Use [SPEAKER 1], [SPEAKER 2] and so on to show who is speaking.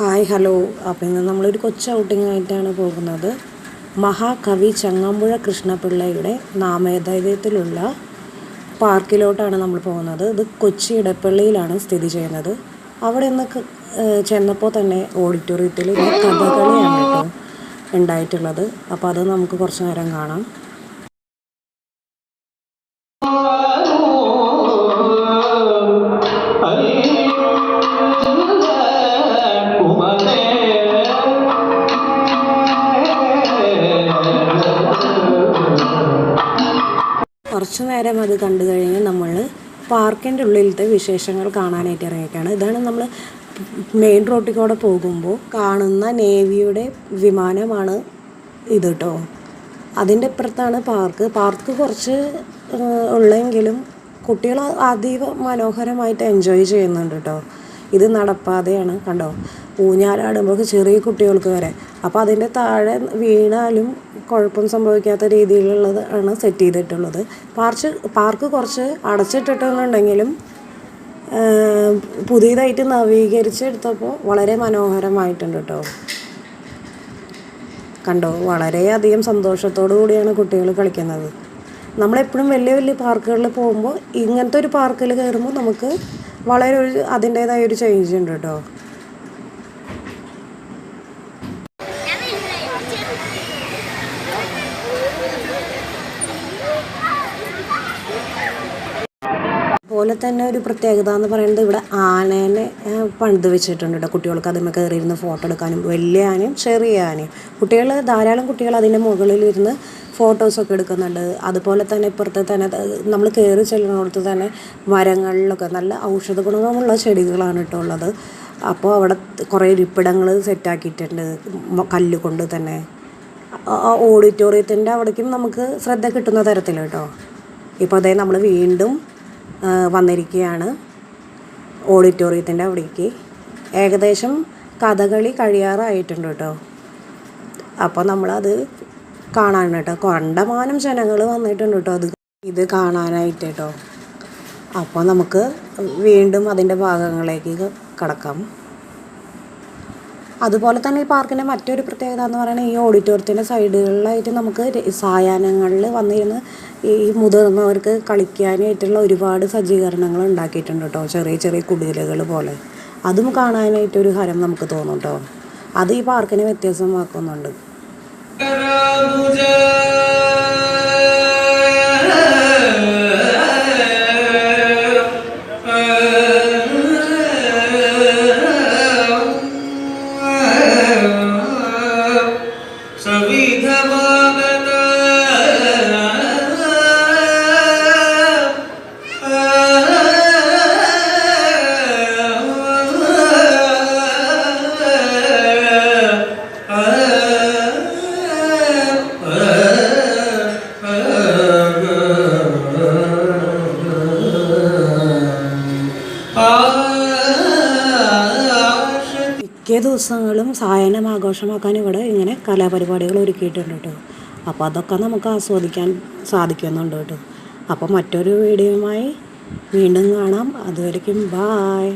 [SPEAKER 1] Hi hello. അപ്പോൾ ഇന്ന് നമ്മളൊരു കൊച്ചു ഔട്ടിങ്ങായിട്ടാണ് പോകുന്നത്. മഹാകവി ചങ്ങമ്പുഴ കൃഷ്ണപിള്ളയുടെ നാമധേയത്തിലുള്ള പാർക്കിലോട്ടാണ് നമ്മൾ പോകുന്നത്. ഇത് കൊച്ചി ഇടപ്പള്ളിയിലാണ് സ്ഥിതി ചെയ്യുന്നത്. അവിടെ നിന്ന് ചെന്നപ്പോൾ തന്നെ ഓഡിറ്റോറിയത്തിൽ കഥകളിയാണ് കേട്ടോ ഉണ്ടായിട്ടുള്ളത്. അപ്പോൾ അത് നമുക്ക് കുറച്ച് നേരം കാണാം. കുറച്ച് നേരം അത് കണ്ടു കഴിഞ്ഞ് നമ്മൾ പാർക്കിൻ്റെ ഉള്ളിലത്തെ വിശേഷങ്ങൾ കാണാനായിട്ട് ഇറങ്ങിയിട്ടാണ്. ഇതാണ് നമ്മൾ മെയിൻ റോഡിൽ കൂടെ പോകുമ്പോൾ കാണുന്ന നേവിയുടെ വിമാനമാണ് ഇത് കേട്ടോ. അതിൻ്റെ അപ്പുറത്താണ് പാർക്ക് കുറച്ച് ഉള്ളെങ്കിലും കുട്ടികൾ അതീവ മനോഹരമായിട്ട് എൻജോയ് ചെയ്യുന്നുണ്ട് കേട്ടോ. ഇത് നടപ്പാതയാണ് കണ്ടോ, ഊഞ്ഞാലാടുമ്പോൾ ചെറിയ കുട്ടികൾക്ക് വരെ. അപ്പോൾ അതിൻ്റെ താഴെ വീണാലും കുഴപ്പം സംഭവിക്കാത്ത രീതിയിലുള്ളത് ആണ് സെറ്റ് ചെയ്തിട്ടുള്ളത്. പാർക്ക് കുറച്ച് അടച്ചിട്ടിട്ടുണ്ടെങ്കിലും പുതിയതായിട്ട് നവീകരിച്ചെടുത്തപ്പോൾ വളരെ മനോഹരമായിട്ടുണ്ട് കേട്ടോ. കണ്ടോ, വളരെയധികം സന്തോഷത്തോടു കൂടിയാണ് കുട്ടികൾ കളിക്കുന്നത്. നമ്മളെപ്പോഴും വലിയ വലിയ പാർക്കുകളിൽ പോകുമ്പോൾ ഇങ്ങനത്തെ ഒരു പാർക്കിൽ കയറുമ്പോൾ നമുക്ക് വളരെ അതിൻ്റേതായ ഒരു ചേഞ്ച് ഉണ്ട് കേട്ടോ. അതുപോലെ തന്നെ ഒരു പ്രത്യേകത എന്ന് പറയുന്നത് ഇവിടെ ആനേനെ പണിത് വെച്ചിട്ടുണ്ട് കേട്ടോ. കുട്ടികൾക്ക് അതിന്മേൽ കയറിയിരുന്ന് ഫോട്ടോ എടുക്കാനും, വലിയ ആനയും ചെറിയ ആനയും ധാരാളം കുട്ടികൾ അതിൻ്റെ മുകളിലിരുന്ന് ഫോട്ടോസൊക്കെ എടുക്കുന്നുണ്ട്. അതുപോലെ തന്നെ ഇപ്പുറത്ത് തന്നെ നമ്മൾ കയറി ചെല്ലുന്നിടത്ത് തന്നെ മരങ്ങളിലൊക്കെ നല്ല ഔഷധ ഗുണമുള്ള ചെടികളാണ് കേട്ടോ ഉള്ളത്. അപ്പോൾ അവിടെ കുറേ ഇരിപ്പിടങ്ങൾ സെറ്റാക്കിയിട്ടുണ്ട് കല്ലുകൊണ്ട് തന്നെ. ഓഡിറ്റോറിയത്തിൻ്റെ അവിടേക്കും നമുക്ക് ശ്രദ്ധ കിട്ടുന്ന തരത്തിൽ കേട്ടോ. ഇപ്പോൾ അതേ നമ്മൾ വീണ്ടും വന്നിരിക്കുകയാണ് ഓഡിറ്റോറിയത്തിൻ്റെ അവിടേക്ക്. ഏകദേശം കഥകളി കഴിയാറായിട്ടുണ്ട് കേട്ടോ. അപ്പോൾ നമ്മളത് കാണാൻ കേട്ടോ കണ്ടമാനം ജനങ്ങൾ വന്നിട്ടുണ്ട് കേട്ടോ ഇത് കാണാനായിട്ട് കേട്ടോ. അപ്പോൾ നമുക്ക് വീണ്ടും അതിൻ്റെ ഭാഗങ്ങളിലേക്ക് കടക്കാം. അതുപോലെ തന്നെ ഈ പാർക്കിൻ്റെ മറ്റൊരു പ്രത്യേകത എന്ന് പറയുന്നത് ഈ ഓഡിറ്റോറിയത്തിൻ്റെ സൈഡുകളിലായിട്ട് നമുക്ക് സായാഹ്നങ്ങളിൽ വന്നിരുന്ന് ഈ മുതിർന്നവർക്ക് കളിക്കാനായിട്ടുള്ള ഒരുപാട് സജ്ജീകരണങ്ങൾ ഉണ്ടാക്കിയിട്ടുണ്ട് കേട്ടോ. ചെറിയ ചെറിയ കുടിലുകൾ പോലെ. അതും കാണാനായിട്ടൊരു ഹരം നമുക്ക് തോന്നും കേട്ടോ. അത് ഈ പാർക്കിനെ വ്യത്യാസമാക്കുന്നുണ്ട്. മിക്ക ദിവസങ്ങളും സായാഹ്നം ആഘോഷമാക്കാൻ ഇവിടെ ഇങ്ങനെ കലാപരിപാടികൾ ഒരുക്കിയിട്ടുണ്ട് കേട്ടോ. അപ്പോൾ അതൊക്കെ നമുക്ക് ആസ്വദിക്കാൻ സാധിക്കുന്നുണ്ട് കേട്ടോ. അപ്പോൾ മറ്റൊരു വീഡിയോയുമായി വീണ്ടും കാണാം. അതുവരയ്ക്കും ബായ്.